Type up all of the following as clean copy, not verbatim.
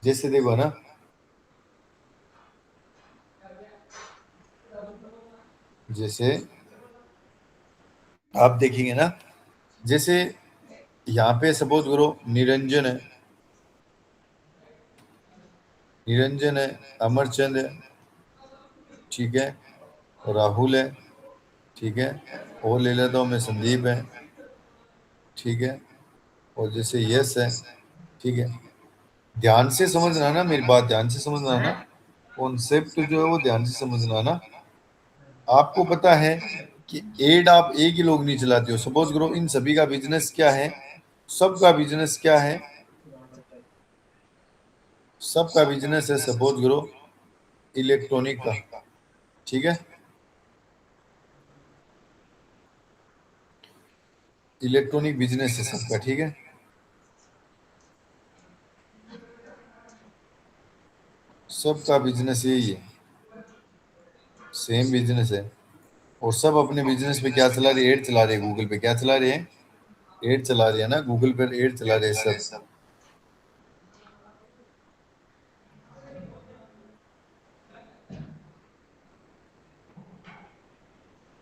जैसे देखो ना, जैसे आप देखेंगे ना, जैसे यहाँ पे सपोज करो निरंजन है, निरंजन है, अमरचंद है, ठीक है, राहुल है, ठीक है, और ले लेता हूँ मैं संदीप है, ठीक है, और जैसे यश है, ठीक है। ध्यान से समझना ना, मेरी बात ध्यान से समझना ना, कॉन्सेप्ट जो है वो ध्यान से समझना ना। आपको पता है कि एड आप एक ही लोग नहीं चलाते हो। सपोज करो इन सभी का बिजनेस क्या है, सबका बिजनेस क्या है, सबका बिजनेस है सपोज करो इलेक्ट्रॉनिक का, ठीक है, इलेक्ट्रॉनिक बिजनेस है सबका, ठीक है। सबका बिजनेस यही है, सेम बिजनेस है, और सब अपने बिजनेस पे क्या चला रहे, एड चला रहे हैं, गूगल पे क्या चला रहे हैं, एड चला रहे हैं ना, गूगल पर एड चला रहे हैं सब,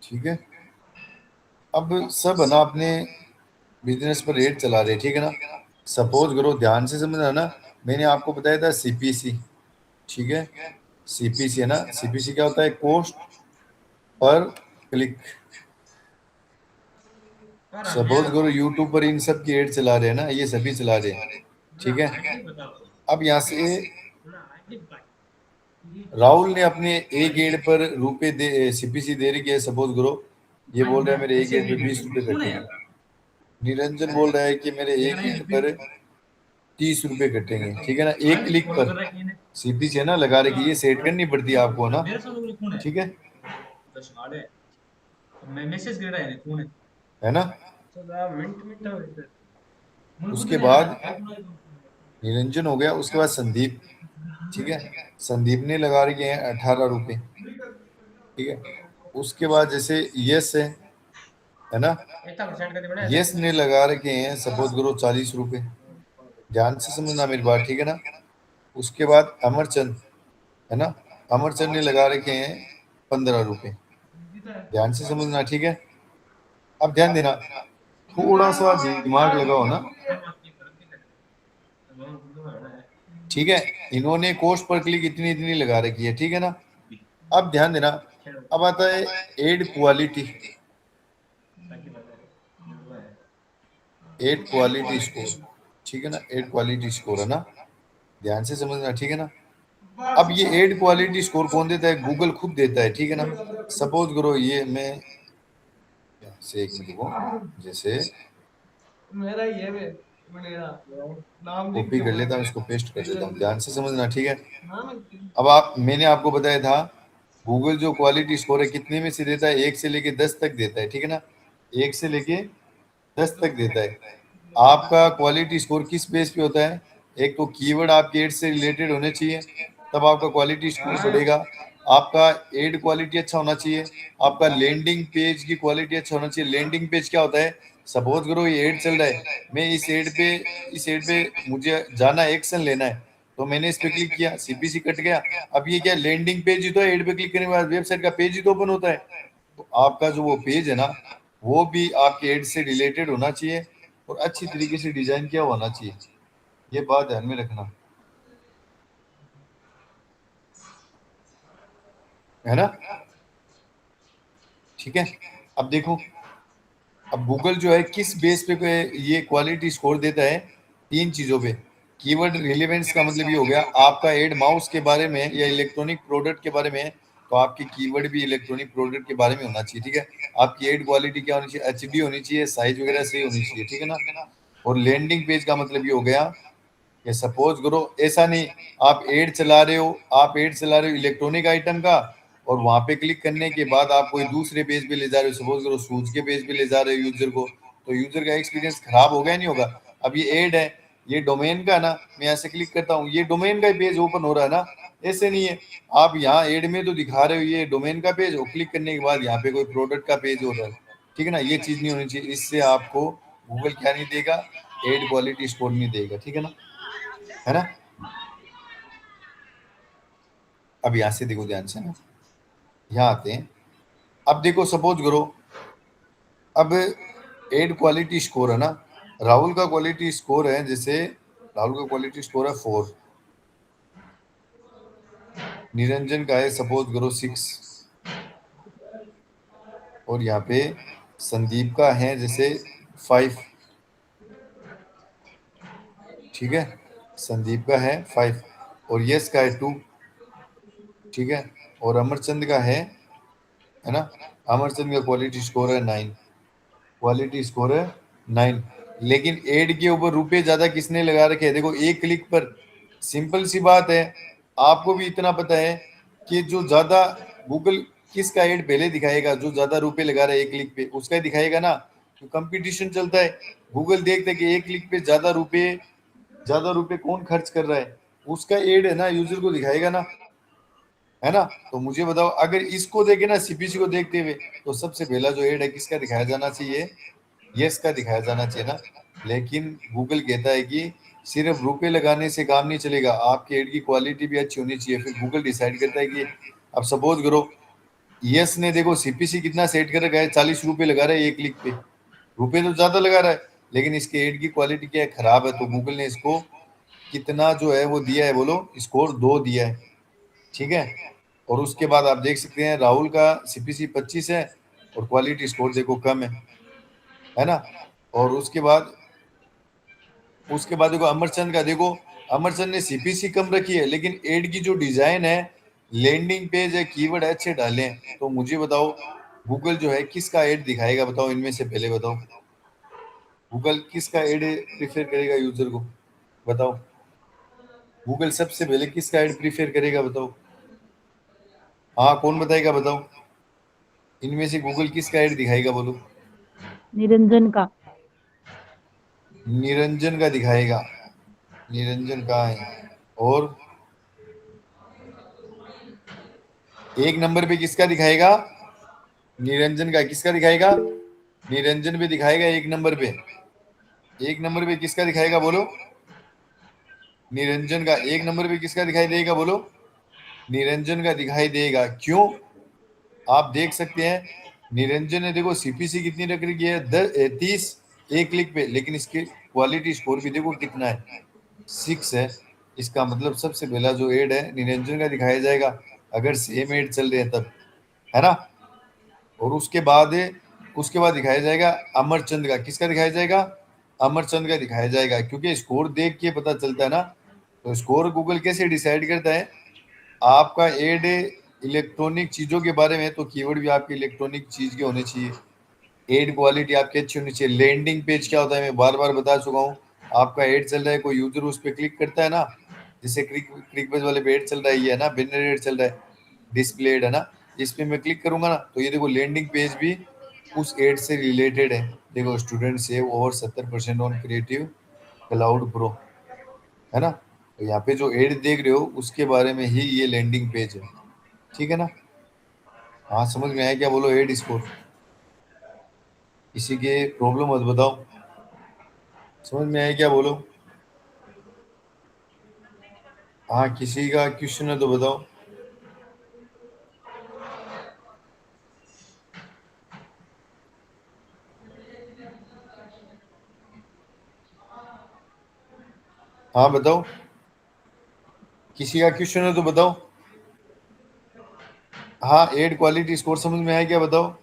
ठीक है। अब सब है ना अपने बिजनेस पर एड चला रहे हैं, ठीक है ना। सपोज करो ध्यान से समझना ना, मैंने आपको बताया था सीपीसी, ठीक है, सीपीसी है ना, सीपीसी क्या होता है, कॉस्ट पर क्लिक। सपोज करो यूट्यूब पर इन सब की एड चला रहे हैं ना, ये सभी चला रहे हैं, ठीक है। अब यहाँ से राहुल ने अपने एक एड पर रुपए दे, सीपीसी दे रही है, सपोज करो ये बोल रहा है मेरे एक एड पे 20 रुपए कटेंगे, निरंजन बोल रहा है कि मेरे एक एड पर 30 रुपए कटेंगे, ठीक है ना, एक क्लिक पर। सीपीसी है ना लगा रखी, ये सेट करनी पड़ती है आपको ना, ठीक है, है ना। उसके बाद निरंजन हो गया, उसके बाद संदीप, ठीक है, संदीप ने लगा रखे हैं 18 रुपए, ठीक है। उसके बाद जैसे यस है ना, यस ने लगा रखे हैं सपोज करो 40 रुपए, ध्यान से समझना मेरी बात, ठीक है ना। उसके बाद अमरचंद है ना, अमरचंद ने लगा रखे हैं 15 रुपए, ध्यान से समझना, ठीक है। अब ध्यान देना, थोड़ा सा दिमाग लगाओ ना, ठीक है। इन्होंने कोस्ट पर क्लिक इतनी इतनी लगा रखी है, ठीक है ना। अब ध्यान देना, अब आता है ad quality, ad quality score, ठीक है ना, एड क्वालिटी स्कोर है ना, ध्यान से समझना, ठीक है ना। अब ये एड क्वालिटी स्कोर कौन देता है, गूगल खुद देता है, ठीक है ना। सपोज करो ये मैं से एक मिनट को जैसे मेरा ये मेरा नाम कॉपी कर लेता हूँ, इसको पेस्ट कर देता हूँ, ध्यान से समझना, ठीक है। अब आप, मैंने आपको बताया था गूगल जो क्वालिटी स्कोर है कितने में से देता है, 1 से लेके 10 तक देता है, ठीक है ना, 1 से लेके 10 तक देता है। आपका क्वालिटी स्कोर किस बेस पे होता है, एक तो कीवर्ड आपके एड से रिलेटेड होने चाहिए, तब आपका क्वालिटी स्कोर बढ़ेगा। आपका एड क्वालिटी अच्छा होना चाहिए, आपका लैंडिंग पेज की क्वालिटी अच्छा होना चाहिए। लैंडिंग पेज क्या होता है, सपोज करो ये एड चल रहा है, मैं इस एड पे मुझे जाना, एक्शन लेना है, तो मैंने इस पे क्लिक किया, सीपीसी कट गया। अब ये क्या, लैंडिंग पेज ही तो है, एड पे क्लिक करने के बाद वेबसाइट का पेज ही तो ओपन होता है। तो आपका जो वो पेज है ना, वो भी आपके एड से रिलेटेड होना चाहिए और अच्छी तरीके से डिजाइन किया होना चाहिए, ये बात ध्यान में रखना, है ना, ठीक है। अब देखो, अब गूगल जो है किस बेस पे ये क्वालिटी स्कोर देता है, 3 चीजों पे। कीवर्ड रिलेवेंस का मतलब ये हो गया, आपका एड माउस के बारे में या इलेक्ट्रॉनिक प्रोडक्ट के बारे में है, तो आपकी कीवर्ड भी इलेक्ट्रॉनिक प्रोडक्ट के बारे में होना चाहिए, ठीक है। आपकी एड क्वालिटी क्या होनी चाहिए, एचडी होनी चाहिए, साइज वगैरह सही होनी चाहिए, ठीक है ना। और लैंडिंग पेज का मतलब ये हो गया कि सपोज करो ऐसा नहीं, आप एड चला रहे हो, आप एड चला रहे हो इलेक्ट्रॉनिक आइटम का, और वहां पे क्लिक करने के बाद आप कोई दूसरे पेज पे ले जा रहे हो, सपोज करो शूज के पेज पे ले जा रहे हो यूजर को, तो यूजर का एक्सपीरियंस खराब हो गया नहीं होगा। अब ये एड है, ये डोमेन का ना, मैं ऐसे क्लिक करता हूँ, ये डोमेन का पेज ओपन हो रहा है ना, ऐसे नहीं है। आप यहाँ एड में तो दिखा रहे हो ये डोमेन का पेज, और क्लिक करने के बाद यहाँ पे कोई प्रोडक्ट का पेज हो रहा है, ठीक है ना, ये चीज नहीं होनी चाहिए। इससे आपको गूगल क्या नहीं देगा, एड क्वालिटी स्कोर नहीं देगा, ठीक है ना, है ना। अब यहां से देखो ध्यान से ना, यहाँ आते हैं। अब देखो सपोज करो, अब एड क्वालिटी स्कोर है ना, राहुल का क्वालिटी स्कोर है, जैसे राहुल का क्वालिटी स्कोर है 4, निरंजन का है सपोज करो 6, और यहाँ पे संदीप का है जैसे 5, ठीक है, संदीप का है 5, और यश का है 2, ठीक है, और अमरचंद का है ना, अमरचंद का क्वालिटी स्कोर है 9, क्वालिटी स्कोर है 9। लेकिन एड के ऊपर रुपए ज्यादा किसने लगा रखे हैं, देखो एक क्लिक पर, सिंपल सी बात है, आपको भी इतना पता है कि जो ज्यादा गूगल किसका एड पहले दिखाएगा, जो ज्यादा रुपए लगा रहा है एक क्लिक पे उसका ही दिखाएगा ना, तो कंपटीशन चलता है। गूगल देखता है कि एक क्लिक पे ज्यादा रुपए कौन खर्च कर रहा है, उसका एड है ना यूजर को दिखाएगा ना, है ना। तो मुझे बताओ, अगर इसको देखे ना सीपीसी को देखते हुए, तो सबसे पहला जो एड है किसका दिखाया जाना चाहिए, यस का दिखाया जाना चाहिए ना। लेकिन गूगल कहता है कि सिर्फ रुपए लगाने से काम नहीं चलेगा, आपके एड की क्वालिटी भी अच्छी होनी चाहिए। फिर गूगल डिसाइड करता है कि, अब सपोज करो यस ने देखो सीपीसी कितना सेट कर रखा है, 40 रुपए लगा रहा है एक क्लिक पे, रुपए तो ज्यादा लगा रहा है, लेकिन इसके एड की क्वालिटी क्या है, खराब है। तो गूगल ने इसको कितना जो है वो दिया है, बोलो स्कोर 2 दिया है, ठीक है। और उसके बाद आप देख सकते हैं राहुल का सीपीसी 25 है, और क्वालिटी स्कोर देखो कम है ना। और उसके बाद देखो अमरचंद का, देखो अमरचंद ने सीपीसी कम रखी है, लेकिन एड की जो डिजाइन है, लैंडिंग पेज है, कीवर्ड अच्छे डाले हैं। तो मुझे बताओ गूगल जो है किसका एड दिखाएगा, बताओ इनमें से पहले बताओ, गूगल किसका एड प्रीफर करेगा यूजर को, बताओ गूगल सबसे पहले किसका एड प्रीफर करेगा, बताओ। हाँ कौन बताएगा, बताओ इनमें से गूगल किसका एड दिखाएगा, बोलो। निरंजन का। निरंजन का दिखाएगा, निरंजन का है। और एक नंबर पे किसका दिखाएगा, निरंजन का। किसका दिखाएगा, निरंजन पे दिखाएगा एक नंबर पे, एक नंबर पे किसका दिखाएगा बोलो, निरंजन का। एक नंबर पे किसका दिखाई देगा बोलो, निरंजन का दिखाई देगा। क्यों, आप देख सकते हैं निरंजन ने देखो सीपीसी कितनी रख रखी है, 30 एक क्लिक पे, लेकिन इसके क्वालिटी स्कोर भी देखो कितना है, 6 है। इसका मतलब सबसे पहला जो एड है निरंजन का दिखाया जाएगा, अगर सेम एड चल रहे हैं तब, है ना। और उसके बाद दिखाया जाएगा अमरचंद का। किसका दिखाया जाएगा, अमरचंद का दिखाया जाएगा, क्योंकि स्कोर देख के पता चलता है ना। तो स्कोर गूगल कैसे डिसाइड करता है, आपका एड इलेक्ट्रॉनिक चीजों के बारे में, तो कीवर्ड भी आपके इलेक्ट्रॉनिक चीज के होने चाहिए, एड क्वालिटी आपकी अच्छी होनी चाहिए। लैंडिंग पेज क्या होता है, मैं बार बार बता चुका हूँ, आपका एड चल रहा है, कोई यूजर उस पर क्लिक करता है ना, जैसे क्लिक पेज वाले पे एड चल रहा है, ये है ना बैनर एड चल रहा है, डिस्प्ले एड है ना, इस पे मैं क्लिक करूंगा ना, तो ये देखो लैंडिंग पेज भी उस एड से रिलेटेड है। देखो student save over 70% on creative cloud pro, है ना। तो यहाँ पे जो एड देख रहे हो उसके बारे में ही ये लैंडिंग पेज है, ठीक है ना। हाँ समझ में आया क्या, बोलो एड स्कोर, किसी के प्रॉब्लम मत बताओ, समझ में आया क्या बोलो। हाँ किसी का क्वेश्चन है तो बताओ। हाँ बताओ, किसी का क्वेश्चन है तो बताओ। हाँ एड क्वालिटी स्कोर समझ में आया क्या, बताओ।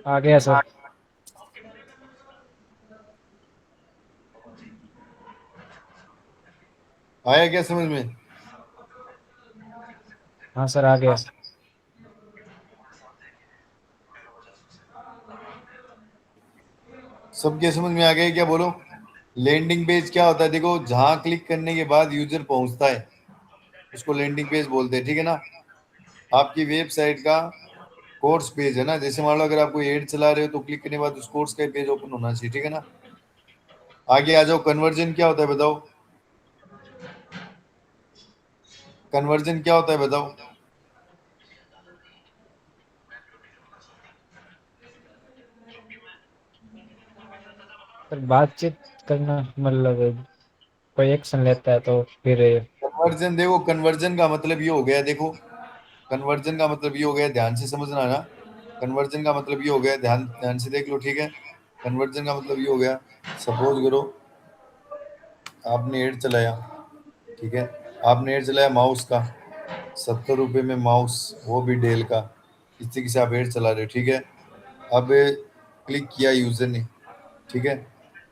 आ गया सर। आया क्या समझ में, हाँ सर आ गया। सबके समझ में आ गया क्या, बोलो। लैंडिंग पेज क्या होता है, देखो जहां क्लिक करने के बाद यूजर पहुंचता है उसको लैंडिंग पेज बोलते हैं, ठीक है ना। आपकी वेबसाइट का कोर्स पेज है ना, जैसे मान लो अगर आप कोई एड चला रहे हो तो क्लिक करने के बाद उस कोर्स का पेज ओपन होना चाहिए, ठीक है ना। आगे आ जाओ, कन्वर्जन क्या होता है बताओ, कन्वर्जन क्या होता है बताओ। बातचीत करना मतलब कोई एक्शन लेता है तो फिर कन्वर्जन देखो, कन्वर्जन का मतलब ये हो गया, देखो कन्वर्जन का मतलब ये हो गया, ध्यान से समझना ना। कन्वर्जन का मतलब ये हो गया, ध्यान ध्यान से देख लो, ठीक है। कन्वर्जन का मतलब ये हो गया, सपोज करो आपने एड चलाया, ठीक है, आपने एड चलाया माउस का, 70 रुपये में माउस, वो भी डेल का, इस तरीके से आप एड चला रहे हो, ठीक है। अब क्लिक किया यूजर ने, ठीक है,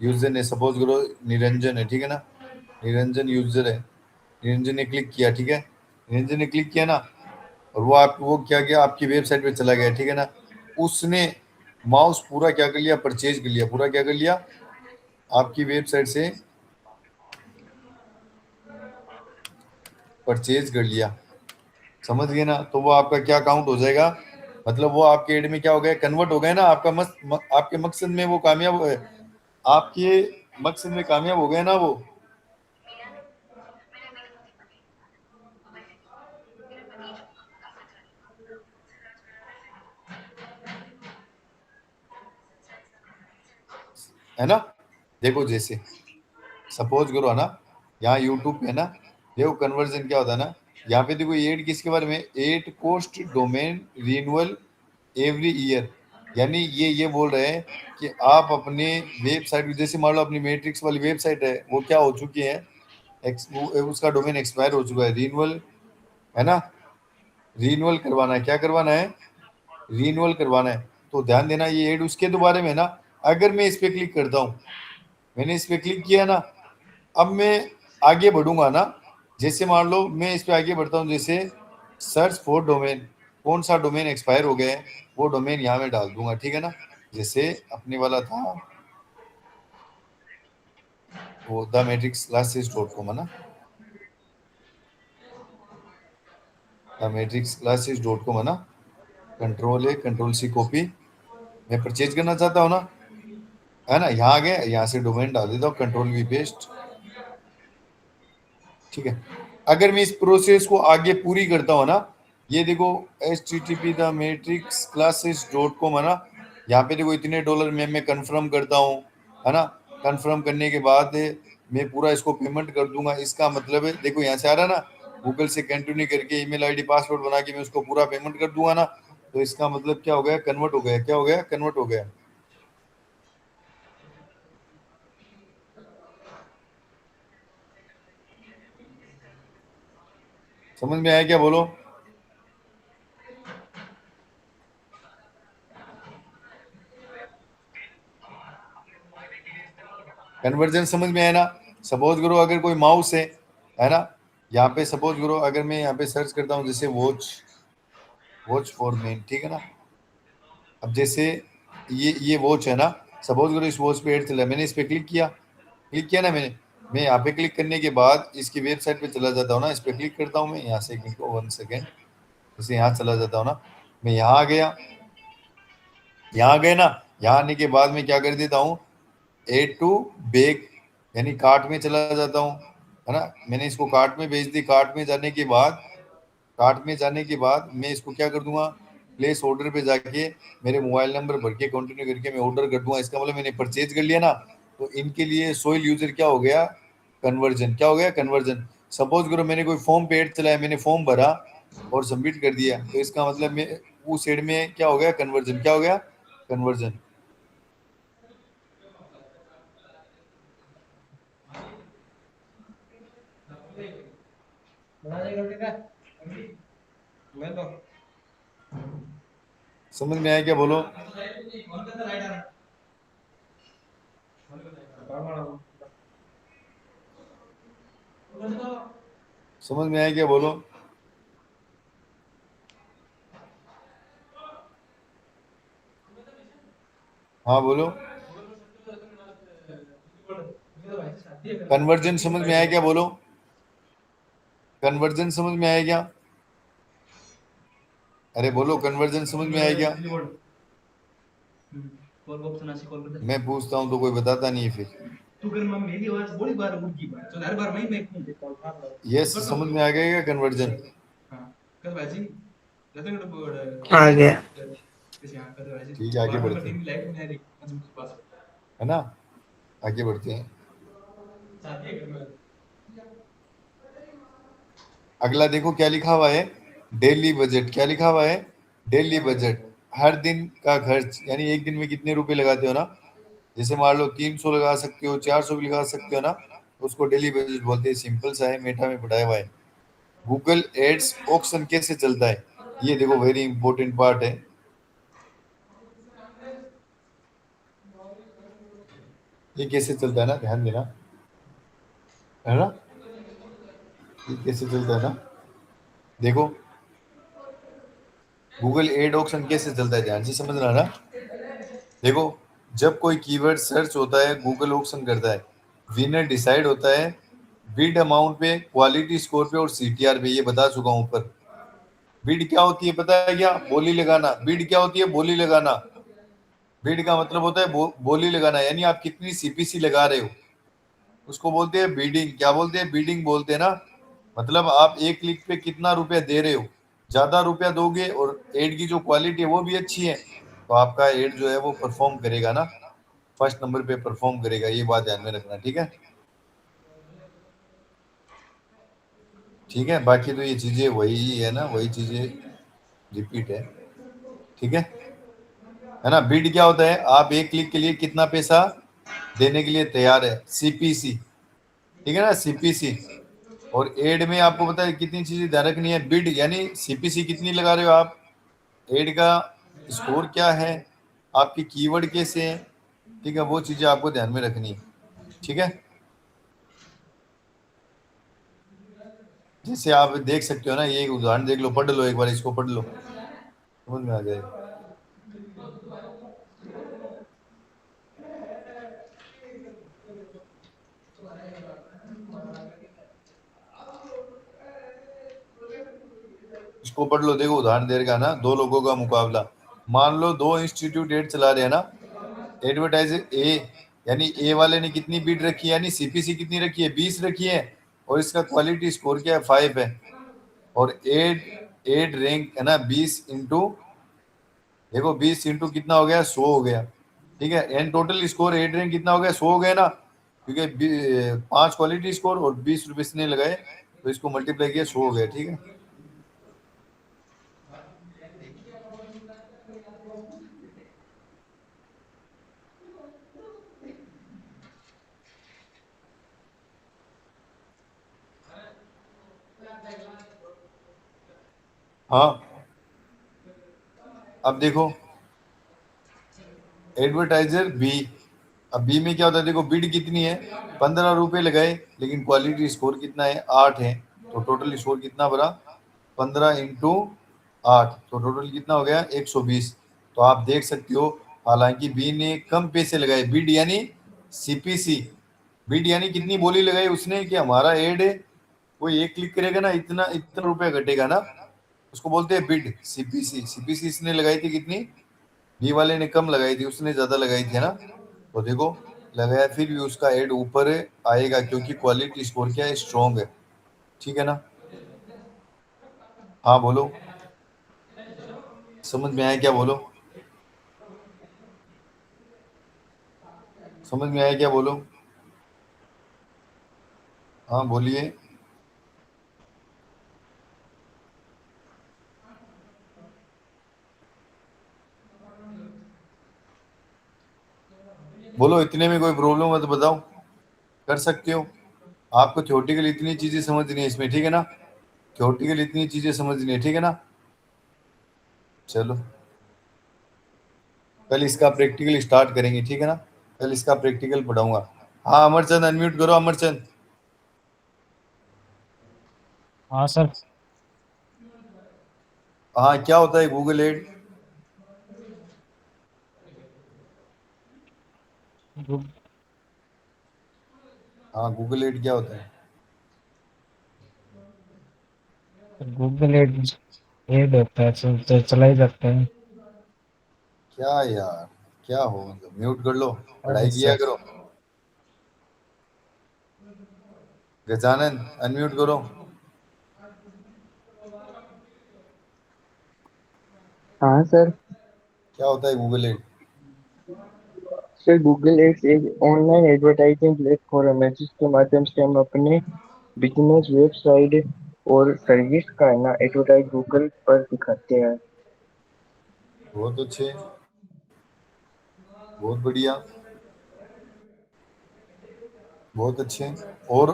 यूजर ने सपोज करो निरंजन है, ठीक है ना, निरंजन यूजर है, निरंजन ने क्लिक किया, ठीक है, निरंजन ने क्लिक किया ना, और वो क्या किया, आपकी वेबसाइट पे चला गया, ठीक है ना। उसने माउस पूरा क्या कर लिया, परचेज कर लिया, पूरा क्या कर लिया, आपकी वेबसाइट से परचेज कर लिया, समझ गए ना। तो वो आपका क्या काउंट हो जाएगा, मतलब वो आपके एड में क्या हो गया, कन्वर्ट हो गया ना, आपका आपके मकसद में वो कामयाब, आपके मकसद में कामयाब हो गया ना वो। है ना, देखो जैसे सपोज करो है ना, यहाँ यूट्यूब पे है ना, देखो कन्वर्जन क्या होता है ना, यहाँ पे देखो एड किसके बारे में, ad cost domain renewal every year, यानी ये बोल रहे हैं कि आप अपने वेबसाइट, जैसे मान लो अपनी मैट्रिक्स वाली वेबसाइट है, वो क्या हो चुकी है, उसका डोमेन एक्सपायर हो चुका है, रिन्यूअल, है ना, रिन्यूअल करवाना है, क्या करवाना है, रिन्यूअल करवाना है। तो ध्यान देना, ये एड उसके दोबारा में है ना, अगर मैं इस पे क्लिक करता हूँ, मैंने इस पे क्लिक किया ना, अब मैं आगे बढ़ूंगा ना, जैसे मान लो मैं इस पे आगे बढ़ता हूँ, जैसे सर्च फॉर डोमेन, कौन सा डोमेन एक्सपायर हो गया है, वो डोमेन यहाँ में डाल दूंगा, ठीक है ना। जैसे अपने वाला था वो द मैट्रिक्स क्लासेस.com है ना, द मैट्रिक्स क्लासेस.com है ना, कंट्रोल है, कंट्रोल सी कॉपी, मैं परचेज करना चाहता हूँ ना, है ना, यहाँ आ गया, यहाँ से डोमेन डाल देता हूँ, कंट्रोल वी पेस्ट, ठीक है। अगर मैं इस प्रोसेस को आगे पूरी करता हूँ ना, ये देखो http द मैट्रिक्स क्लासेस.com है ना, यहाँ पे देखो इतने डॉलर में मैं कंफर्म करता हूँ, है ना, कंफर्म करने के बाद मैं पूरा इसको पेमेंट कर दूंगा, इसका मतलब है देखो यहाँ से आ रहा है ना, गूगल से कंटिन्यू करके ईमेल आईडी पासवर्ड बना के मैं उसको पूरा पेमेंट कर दूंगा ना, तो इसका मतलब क्या हो गया, कन्वर्ट हो गया, क्या हो गया, कन्वर्ट हो गया। समझ में आया क्या, बोलो। कन्वर्जन समझ में आया ना। सपोज करो अगर कोई माउस है ना, यहाँ पे सपोज करो अगर मैं यहाँ पे सर्च करता हूँ जैसे वॉच, वॉच फॉर मैन, ठीक है ना। अब जैसे ये वॉच है ना, सपोज करो इस वॉच पे एड चला, मैंने इस पे क्लिक किया, क्लिक किया ना मैंने, मैं यहाँ पे क्लिक करने के बाद इसकी वेबसाइट पे चला जाता हूँ ना, इस पे क्लिक करता हूँ मैं, यहाँ से वन सेकेंड, जैसे यहाँ चला जाता हूँ ना, मैं यहाँ आ गया, यहाँ गए ना, यहाँ आने के बाद मैं क्या कर देता हूँ, एड टू बैग, यानी कार्ट में चला जाता हूँ, है ना, मैंने इसको कार्ट में भेज दी, कार्ट में जाने के बाद, कार्ट में जाने के बाद मैं इसको क्या कर दूंगा, प्लेस ऑर्डर पे जाके मेरे मोबाइल नंबर भर के कंटिन्यू करके मैं ऑर्डर कर दूंगा, इसका मतलब मैंने परचेज कर लिया ना। तो इनके लिए सोइल यूजर क्या हो गया, कन्वर्जन, क्या हो गया, कन्वर्जन। सपोज करो मैंने कोई फॉर्म पे एड चलाया, मैंने फॉर्म भरा और सबमिट कर दिया, तो इसका मतलब मैं उस एड में क्या हो गया, कन्वर्जन, क्या हो गया, कन्वर्जन। समझ में आया क्या, बोलो। समझ में आया क्या, बोलो। हाँ बोलो। कन्वर्जन समझ में आया क्या, बोलो। कन्वर्जन समझ में आया क्या, अरे बोलो, कन्वर्जन समझ में आया क्या। मैं पूछता हूँ तो कोई बताता नहीं है फिर। यस, समझ में आ गया क्या कन्वर्जन। आ गया। ठीक है, आगे बढ़ते हैं, है ना। आगे बढ़ते हैं। अगला देखो क्या लिखा हुआ है, डेली बजट। क्या लिखा हुआ है, डेली बजट। हर दिन का खर्च, यानी एक दिन में कितने रुपए लगाते हो ना, जैसे मान लो 300 लगा सकते हो, 400 भी लगा सकते हो ना, उसको डेली बजट बोलते हैं। सिंपल सा है, मेटा में पढ़ाया हुआ है। गूगल एड्स ऑक्शन कैसे चलता है, ये देखो वेरी इंपॉर्टेंट पार्ट है। ये कैसे चलता है ना, ध्यान देना, है ना, ये कैसे चलता है ना, देखो गूगल एड ऑक्शन कैसे चलता है, ध्यान से समझना ना। देखो, जब कोई कीवर्ड सर्च होता है, गूगल ऑक्शन करता है, विनर डिसाइड होता है बिड अमाउंट पे, क्वालिटी स्कोर पे और सीटीआर पे। ये बता चुका हूं ऊपर। बिड क्या होती है पता है क्या, बोली लगाना। बिड क्या होती है, बोली लगाना। बिड का मतलब होता है बोली लगाना, यानी आप कितनी सीपीसी लगा रहे हो, उसको बोलते हैं बीडिंग। क्या बोलते हैं, बीडिंग बोलते हैं ना। मतलब आप एक क्लिक पे कितना रुपया दे रहे हो, ज्यादा रुपया दोगे और एड की जो क्वालिटी है वो भी अच्छी है, तो आपका एड जो है वो परफॉर्म करेगा ना, फर्स्ट नंबर पे परफॉर्म करेगा। ये बात ध्यान में रखना, ठीक है। ठीक है, बाकी तो ये चीजें वही है ना, वही चीजें रिपीट है, ठीक है ना। बिड क्या होता है, आप एक क्लिक के लिए कितना पैसा देने के लिए तैयार है, सीपीसी, ठीक है ना, सीपीसी। और एड में आपको पता है कितनी चीजें ध्यान रखनी है। बिड यानी सीपीसी कितनी लगा रहे हो आप, एड का स्कोर क्या है, आपके कीवर्ड कैसे हैं, ठीक है, वो चीजें आपको ध्यान में रखनी है, ठीक है। जैसे आप देख सकते हो ना, ये एक उदाहरण देख लो, पढ़ लो एक बार, इसको पढ़ लो, समझ में आ जाएगा। इसको पढ़ लो, देखो उदाहरण दे रखा ना, दो लोगों का मुकाबला। मान लो दो इंस्टीट्यूट एड चला रहे हैं ना, एडवर्टाइजर ए, यानी ए वाले ने कितनी बीट रखी है, यानी सीपीसी कितनी रखी है, 20 रखी है, और इसका क्वालिटी स्कोर क्या है, 5 है। और एड एड रैंक है ना 20 इंटू, देखो 20 इंटू कितना हो गया, 100 हो गया, ठीक है। And total score ad rank कितना हो गया, 100 हो गया ना, क्योंकि 5 क्वालिटी स्कोर और 20 रुपये इसने लगाए, तो इसको मल्टीप्लाई किया, 100 हो गया, ठीक है। हाँ, अब देखो एडवर्टाइजर बी, अब बी में क्या होता है, देखो बिड कितनी है, 15 रुपए लगाए, लेकिन क्वालिटी स्कोर कितना है, 8 है, तो टोटल स्कोर कितना बना, 15 इंटू 8, तो टोटल कितना हो गया, 120। तो आप देख सकते हो, हालांकि बी ने कम पैसे लगाए, बिड यानी सीपीसी, बिड यानी कितनी बोली लगाई उसने, कि हमारा एड है, वो एक क्लिक करेगा ना, इतना इतना रुपया घटेगा ना, उसको बोलते हैं बिड, सीपीसी। सीपीसी इसने लगाई थी कितनी, बी वाले ने कम लगाई थी, उसने ज्यादा लगाई थी, है ना। तो देखो लगाया, फिर भी उसका एड ऊपर आएगा, क्योंकि क्वालिटी स्कोर क्या है, स्ट्रॉन्ग है, ठीक है ना। हाँ बोलो, समझ में आया क्या, बोलो, समझ में आया क्या, बोलो, हाँ बोलिए। बोलो, इतने में कोई प्रॉब्लम है तो बताओ, कर सकते हो। आपको थ्योरेटिकल इतनी चीजें समझनी है इसमें, ठीक है ना, थ्योरेटिकल इतनी चीजें समझनी है, ठीक है ना। चलो, कल इसका प्रैक्टिकल स्टार्ट करेंगे, ठीक है ना, कल इसका प्रैक्टिकल पढ़ाऊंगा। हाँ अमरचंद, अनम्यूट करो अमरचंद। हाँ सर। हाँ, क्या होता है गूगल एड, गू- हाँ गूगल एड क्या होता है, गूगल एड एड होता है, तो चलाई जाते हैं। क्या यार, क्या हो, मतलब म्यूट कर लो, अरे पढ़ाई किया सर। करो। गजानन, अनम्यूट करो। हाँ सर। क्या होता है Google ad, sir Google ads एक ऑनलाइन एडवर्टाइजिंग प्लेटफॉर्म है जिसके माध्यम से हम अपने बिजनेस वेबसाइट और सर्विस का है ना एडवर्टाइज गूगल पर दिखाते हैं। बहुत अच्छे, बहुत बढ़िया, बहुत अच्छे। और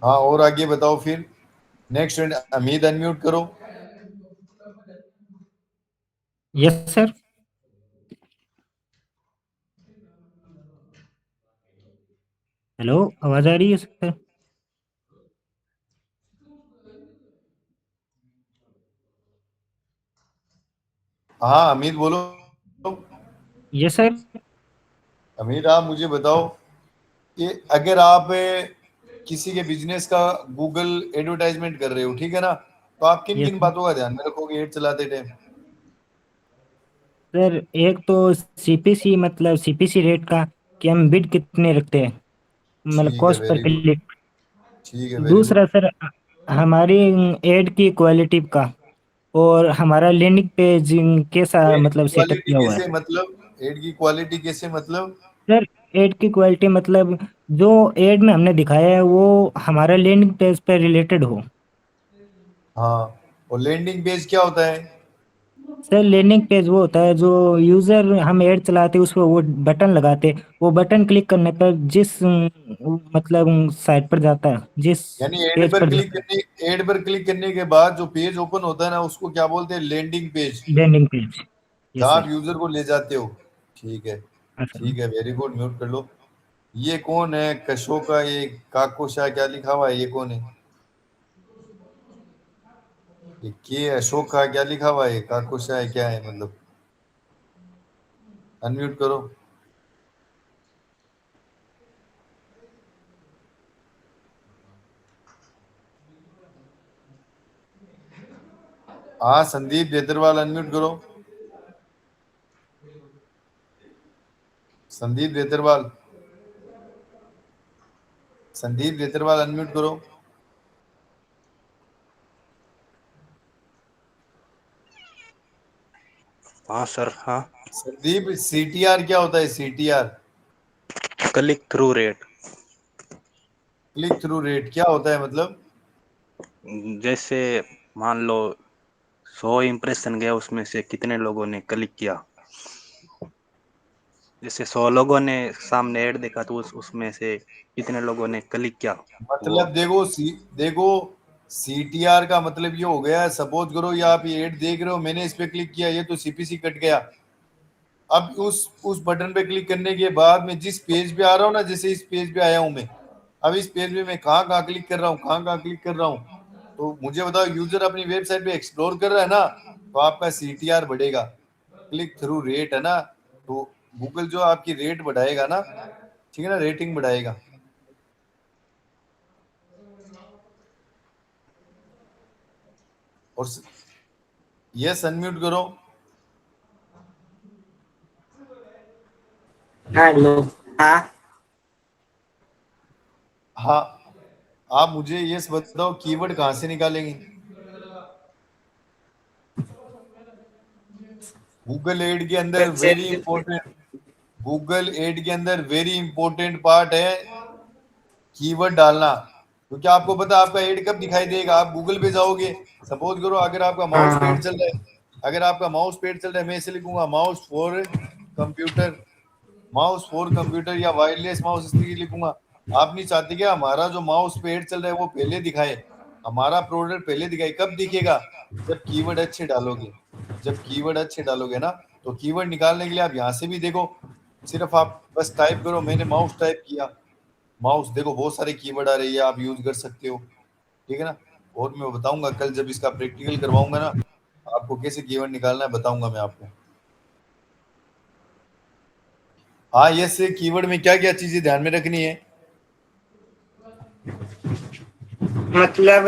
हाँ, और आगे बताओ फिर। नेक्स्ट अमीद अनम्यूट करो। Yes sir. हेलो, आवाज आ रही है सर? हाँ अमीद बोलो। Yes sir. अमीद आप मुझे बताओ कि अगर आप किसी के बिजनेस का गूगल एडवर्टाइजमेंट कर रहे हो, ठीक है ना, तो आप किन यस किन बातों का ध्यान में रखोगे एड चलाते टाइम? सर, एक तो सीपीसी मतलब सीपीसी रेट का, कि हम बिड कितने रखते हैं, मतलब ठीक है, cost per very good. Click. ठीक है, वेरी गुड। दूसरा सर, हमारी एड की क्वालिटी का, और हमारा लैंडिंग पेज कैसा एड की मतलब सेटअप क्वालिटी किया हुआ है। कैसे मतलब? एड की क्वालिटी कैसे मतलब? सर, एड की क्वालिटी मतलब जो एड में हमने दिखाया है वो हमारा लैंडिंग पेज पर रिलेटेड हो। हाँ, और लैंडिंग पेज क्या होता है? सर, लैंडिंग पेज वो होता है जो यूजर हम ऐड चलाते हैं उस पर वो बटन लगाते, वो बटन क्लिक करने पर जिस मतलब साइट पर जाता है, जिस यानी पेज पर जाता है। एड पर क्लिक करने के बाद जो पेज ओपन होता है ना, उसको क्या बोलते हैं? Landing page. Landing page. Yes जहाँ आप सर। यूजर को ले जाते हो। ठीक है। हाँ सर। ठीक है, वेरी गुड, म्यूट कर लो। ये कौन है कशो का? ये काकोशा क्या लिखा हुआ है? ये कौन है? ये के अशोक का क्या लिखा हुआ है? काकोशा है क्या है मतलब? अनम्यूट करो। हाँ संदीप बेतरवाल, अनम्यूट करो। संदीप बेतरवाल, संदीप बेतरवाल अनम्यूट करो। हाँ सर। हाँ, संदीप, सीटीआर क्या होता है? CTR, click through rate. Click through rate क्या होता है मतलब? जैसे मान लो 100 इम्प्रेशन गया, उसमें से कितने लोगों ने क्लिक किया। जैसे 100 लोगों ने सामने ऐड देखा तो उसमें से कितने लोगों ने क्लिक किया वो। मतलब देखो देखो, सीटीआर का मतलब ये हो गया, सपोज करो ये आप ये एड देख रहे हो, मैंने इस पे क्लिक किया, ये तो सीपीसी कट गया। अब उस बटन पे क्लिक करने के बाद मैं जिस पेज पे आ रहा हूँ ना, जैसे इस पेज पे आया हूँ मैं, अब इस पेज पे मैं कहाँ कहाँ क्लिक कर रहा हूँ, कहाँ कहाँ क्लिक कर रहा हूँ, तो मुझे बताओ, यूजर अपनी वेबसाइट पे एक्सप्लोर कर रहा है ना, तो आपका सीटीआर बढ़ेगा। क्लिक थ्रू रेट है ना, तो गूगल जो आपकी रेट बढ़ाएगा ना, ठीक है ना, रेटिंग बढ़ाएगा। और यस अनम्यूट करो। हेलो। हाँ। हाँ, आप मुझे यस बताओ, कीवर्ड कहाँ से निकालेंगे? गूगल एड के अंदर वेरी इंपॉर्टेंट, गूगल एड के अंदर वेरी इंपॉर्टेंट पार्ट है कीवर्ड डालना। क्योंकि आपको पता है आपका एड कब दिखाई देगा? आप गूगल पे जाओगे, सपोज करो अगर आपका माउस हाँ। पेड चल रहा है, अगर आपका माउस पेड चल रहा है, मैं इसे लिखूंगा mouse for computer, mouse for computer या वायरलेस माउस इस तरीके लिखूंगा। आप नहीं चाहते क्या हमारा जो माउस पेड चल रहा है वो पहले दिखाए, हमारा प्रोडक्ट पहले दिखाए? कब दिखेगा? जब कीवर्ड अच्छे डालोगे, जब कीवर्ड अच्छे डालोगे ना। तो कीवर्ड निकालने के लिए आप यहाँ से भी देखो, सिर्फ आप बस टाइप करो, मैंने माउस टाइप किया, माउस देखो बहुत सारे कीवर्ड आ रही है, आप यूज कर सकते हो, ठीक है ना। और मैं बताऊंगा कल जब इसका प्रैक्टिकल करवाऊंगा ना, आपको कैसे कीवर्ड निकालना है बताऊंगा मैं आपको। हाँ, ये से कीवर्ड में क्या क्या चीजें ध्यान में रखनी है? मतलब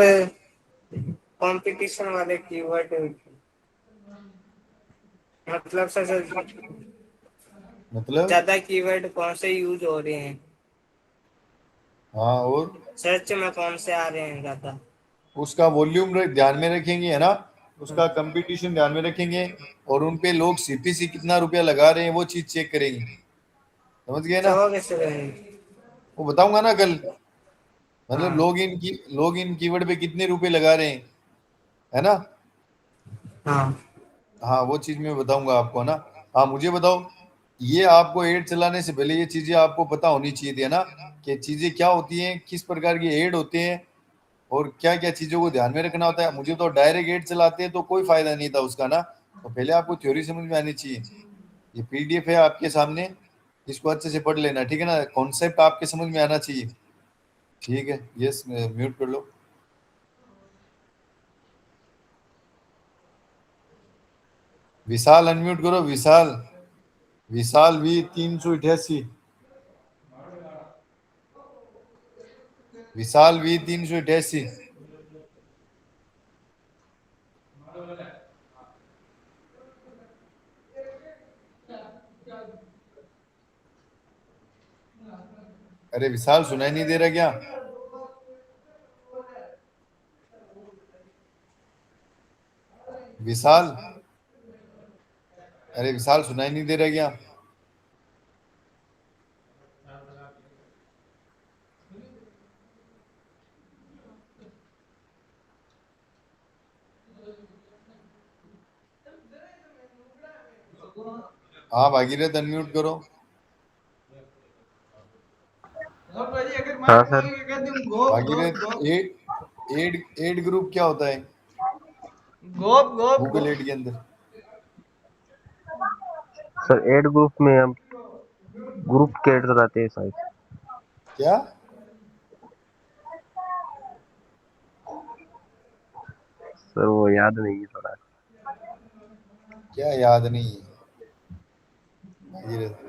कंपटीशन वाले कीवर्ड, मतलब सर मतलब ज्यादा कीवर्ड कौन से यूज हो रहे हैं, हाँ, और सर्च में कौन से आ रहे हैं ज्यादा। उसका वॉल्यूम ध्यान में रखेंगे, है ना, उसका कंपटीशन ध्यान में रखेंगे, और उन पे लोग सीपीसी कितना रुपया लगा रहे हैं वो चीज चेक करेंगे। समझ गए ना? वो बताऊंगा ना कल, मतलब हाँ। लॉगिन कीवर्ड पे कितने रुपए लगा रहे हैं, है ना? हाँ हाँ वो चीज मैं बताऊंगा आपको ना। हाँ मुझे बताओ, ये आपको एड चलाने से पहले ये चीजें आपको पता होनी चाहिए थी, है ना, कि चीजें क्या होती हैं, किस प्रकार की एड होते हैं, और क्या क्या चीजों को ध्यान में रखना होता है। मुझे तो डायरेक्ट एड चलाते हैं तो कोई फायदा नहीं था उसका ना, तो पहले आपको थ्योरी समझ में आनी चाहिए। ये पीडीएफ है आपके सामने, इसको अच्छे से पढ़ लेना, ठीक है ना? कॉन्सेप्ट आपके समझ में आना चाहिए, ठीक है? यस, म्यूट कर लो। विशाल अनम्यूट करो, विशाल, विशाल भी 388, विशाल भी 388। अरे विशाल सुनाई नहीं दे रहा क्या? विशाल, अरे विशाल सुनाई नहीं दे रहा क्या? हाँ भागीरथ अनम्यूट करो। हाँ sir. Bhagirath, ad ad group क्या होता है गोप गोप गूगल एड के अंदर? सर एड ग्रुप में हम ग्रुप के ऐड कराते हैं शायद। क्या? सर वो याद नहीं है थोड़ा। क्या याद नहीं है भागीरथ?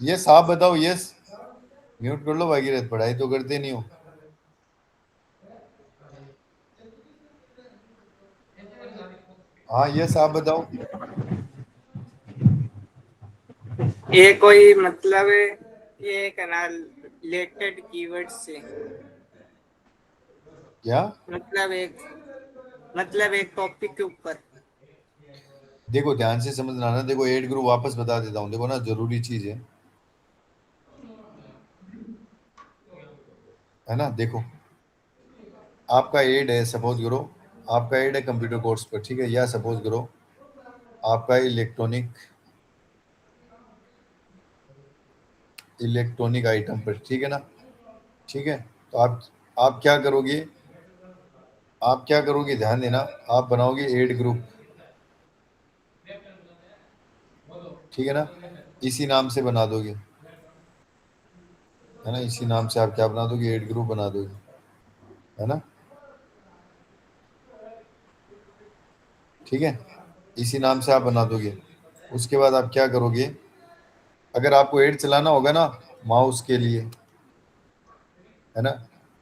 यस आप बताओ, यस। म्यूट कर लो भागीरथ, पढ़ाई तो करते नहीं हो। हाँ यस आप बताओ। ये कोई मतलब ये करना रिलेटेड कीवर्ड से, क्या? मतलब एक टॉपिक के ऊपर। देखो ध्यान से समझना ना, देखो एड ग्रुप वापस बता देता हूँ, देखो ना जरूरी चीज है ना? देखो आपका एड है, सपोज करो आपका एड है कंप्यूटर कोर्स पर, ठीक है? या सपोज करो आपका इलेक्ट्रॉनिक आइटम पर, ठीक है ना? ठीक है, तो आप क्या करोगे, आप क्या करोगे, ध्यान देना, आप बनाओगे एड ग्रुप, ठीक है ना? इसी नाम से बना दोगे, है ना? इसी नाम से आप क्या बना दोगे, एड ग्रुप बना दोगे, है ना? ठीक है, इसी नाम से आप बना दोगे। उसके बाद आप क्या करोगे, अगर आपको एड चलाना होगा ना माउस के लिए, है ना,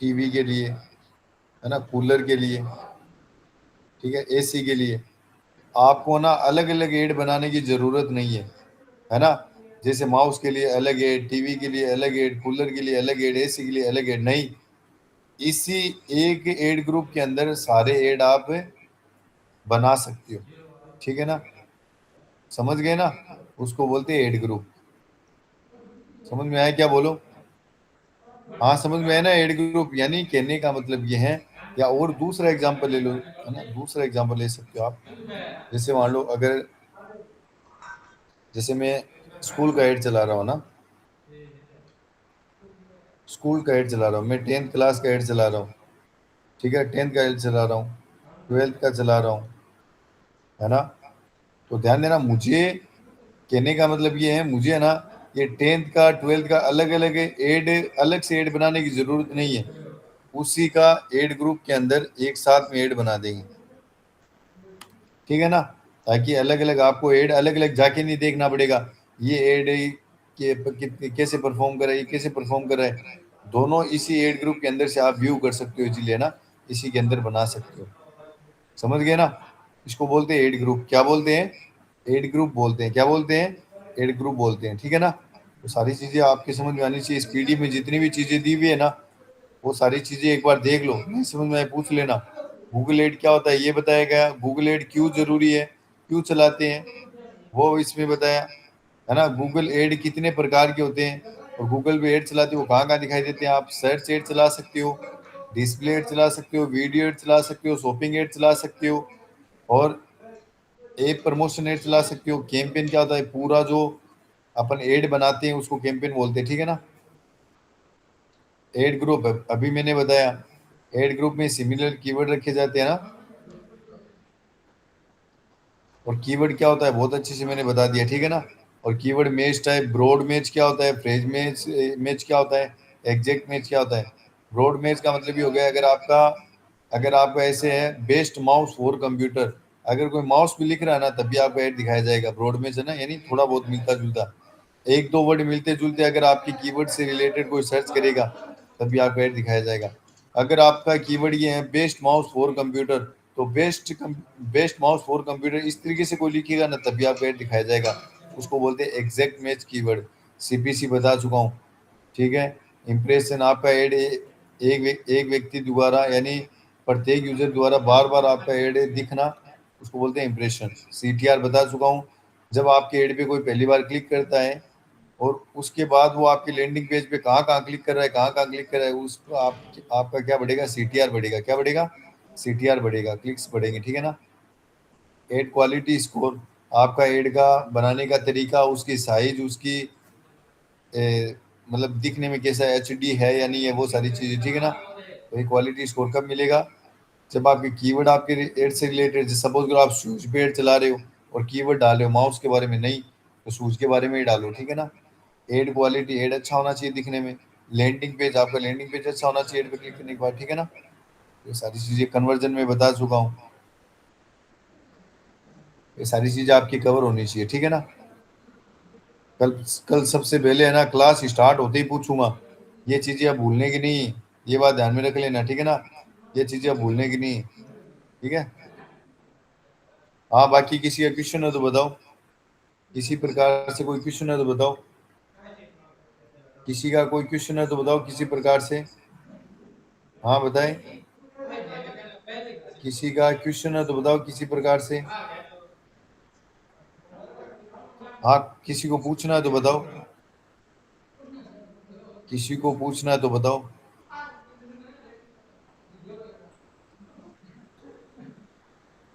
टीवी के लिए, है ना, कूलर के लिए, ठीक है, एसी के लिए, आपको ना अलग अलग एड बनाने की जरूरत नहीं है ना? जैसे माउस के लिए अलग एड, टीवी के लिए अलग एड, कूलर के लिए अलग एड, एसी के लिए अलग एड, नहीं। इसी एक एड ग्रुप के अंदर सारे एड आप बना सकते हो, ठीक है ना? समझ गए ना? उसको बोलते हैं एड ग्रुप। समझ में आया क्या, बोलो? हाँ समझ में आया ना? एड ग्रुप यानी कहने का मतलब ये है, या और दूसरा एग्जांपल ले लो, है ना? दूसरा एग्जांपल ले सकते हो आप, जैसे मान लो अगर, जैसे मैं स्कूल का एड चला रहा हूँ ना, स्कूल का एड चला रहा हूँ मैं, 10th क्लास का एड चला रहा हूँ, ठीक है, 10th का एड चला रहा हूँ, 12th का चला रहा हूँ, है ना? तो ध्यान देना, मुझे कहने का मतलब ये है, मुझे है ना ये 10th का 12th का अलग अलग एड, अलग से एड बनाने की जरूरत नहीं है, उसी का एड ग्रुप के अंदर एक साथ में एड बना देंगे, ठीक है ना? ताकि अलग अलग आपको एड अलग अलग जाके नहीं देखना पड़ेगा, ये एड के कैसे परफॉर्म कर रहा है, ये कैसे परफॉर्म कर रहा है, दोनों इसी एड ग्रुप के अंदर से आप व्यू कर सकते हो इजीली, है ना? इसी के अंदर बना सकते हो। समझ गए ना? इसको बोलते हैं एड ग्रुप। क्या बोलते हैं? एड ग्रुप बोलते हैं। क्या बोलते हैं? एड ग्रुप बोलते हैं, ठीक है ना? तो सारी चीजें आपकी समझ में आनी चाहिए। इस पीडीएफ में जितनी भी चीजें दी हुई है ना, वो सारी चीजें एक बार देख लो, नहीं समझ में आए पूछ लेना। गूगल एड क्या होता है ये बताया गया, गूगल एड क्यों जरूरी है क्यों चलाते हैं वो इसमें बताया है ना। गूगल एड कितने प्रकार के होते हैं और गूगल पे एड चलाते हो कहाँ कहाँ दिखाई देते हैं। आप सर्च एड चला सकते हो, डिस्प्ले एड चला सकते हो, वीडियो एड चला सकते हो, शॉपिंग एड चला सकते हो और ऐप प्रमोशन एड चला सकते हो। कैंपेन क्या होता है, पूरा जो अपन एड बनाते हैं उसको कैंपेन बोलते हैं, ठीक है ना। एड ग्रुप अभी मैंने बताया, एड ग्रुप में सिमिलर कीवर्ड रखे जाते हैं ना। और कीवर्ड क्या होता है बहुत अच्छे से मैंने बता दिया, ठीक है ना। और keyword match type, broad match क्या होता है, फ्रेज मैच मैच क्या होता है, एग्जैक्ट मैच क्या होता है। ब्रॉड मैच का मतलब ये हो गया अगर आपका ऐसे है बेस्ट माउस फॉर कंप्यूटर, अगर कोई माउस भी लिख रहा है ना तब भी आपको ऐड दिखाया जाएगा। ब्रॉड मैच है ना, यानी थोड़ा बहुत मिलता जुलता, एक दो वर्ड मिलते जुलते अगर आपके कीवर्ड से रिलेटेड कोई सर्च करेगा तब भी आपको ऐड दिखाया जाएगा। अगर आपका कीवर्ड ये है बेस्ट माउस फॉर कंप्यूटर, तो बेस्ट माउस फॉर कंप्यूटर इस तरीके से कोई लिखेगा ना तब भी आपको ऐड दिखाया जाएगा। उसको बोलते हैं एग्जैक्ट मैच कीवर्ड। सीपीसी बता चुका हूँ, ठीक है। इंप्रेशन आपका ऐड एक व्यक्ति द्वारा यानी प्रत्येक यूजर द्वारा बार बार आपका ऐड दिखना, उसको बोलते हैं इंप्रेशन। सीटीआर बता चुका हूँ, जब आपके ऐड पे कोई पहली बार क्लिक करता है और उसके बाद वो आपकी लैंडिंग पेज पे कहाँ कहाँ क्लिक कर रहा है, कहाँ कहाँ क्लिक कर रहा है, उस पर आपका क्या बढ़ेगा, सीटीआर बढ़ेगा। क्या बढ़ेगा, सीटीआर बढ़ेगा, क्लिक्स बढ़ेंगे, ठीक है ना। एड क्वालिटी स्कोर, आपका एड का बनाने का तरीका, उसकी साइज, उसकी मतलब दिखने में कैसा एचडी है या नहीं है, वो सारी चीज़ें, ठीक है ना। तो ये क्वालिटी स्कोर कब मिलेगा, जब आपके कीवर्ड आपके एड से रिलेटेड, सपोज करो आप शूज पे एड चला रहे हो और कीवर्ड डाल रहे हो माउस के बारे में नहीं, तो शूज के बारे में ही डालो, ठीक है ना। एड क्वालिटी, एड अच्छा होना चाहिए दिखने में। लैंडिंग पेज, आपका लैंडिंग पेज अच्छा होना चाहिए एड पे क्लिक करने के बाद, ठीक है ना। ये सारी चीज़ें कन्वर्जन में बता चुका हूँ, ये सारी चीज़ें आपकी कवर होनी चाहिए, ठीक है ना। कल कल सबसे पहले है ना क्लास स्टार्ट होते ही पूछूंगा, ये चीज़ें अब भूलने की नहीं, ये बात ध्यान में रख लेना, ठीक है ना। ये चीज़ें अब भूलने की नहीं, ठीक है। हाँ, बाकी किसी का क्वेश्चन है तो बताओ, किसी प्रकार से कोई क्वेश्चन है तो बताओ, किसी का कोई क्वेश्चन है तो बताओ किसी प्रकार से। हाँ बताएं, किसी का क्वेश्चन है तो बताओ किसी प्रकार से। हाँ, किसी को पूछना है तो बताओ, किसी को पूछना है तो बताओ।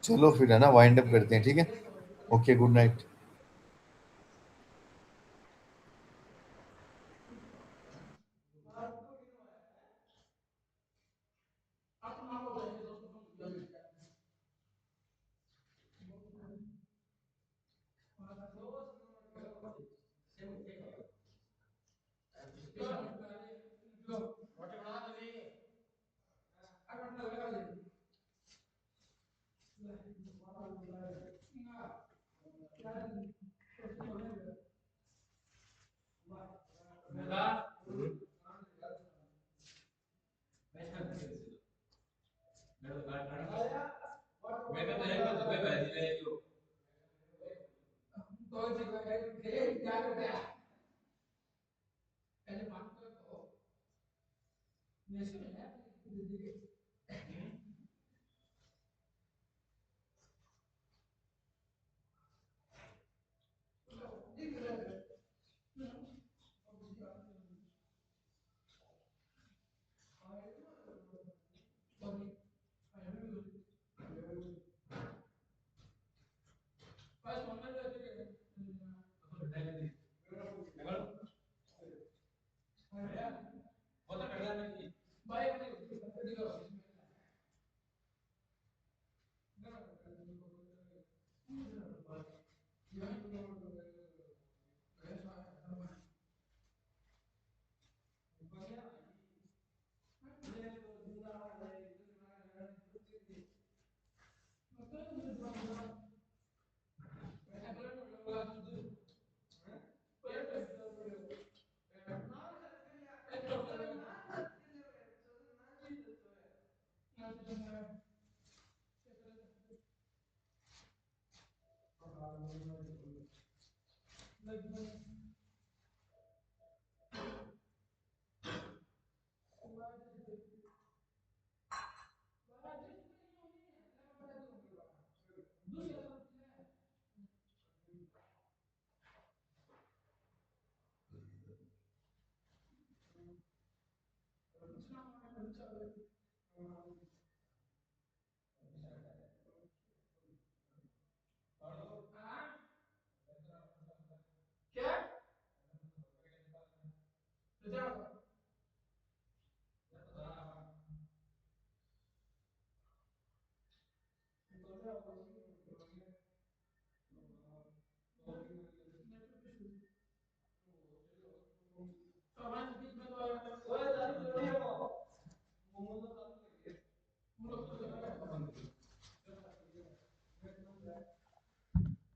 चलो फिर है ना वाइंड अप करते हैं, ठीक है। Okay, good night.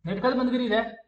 नेट कद बंद करी है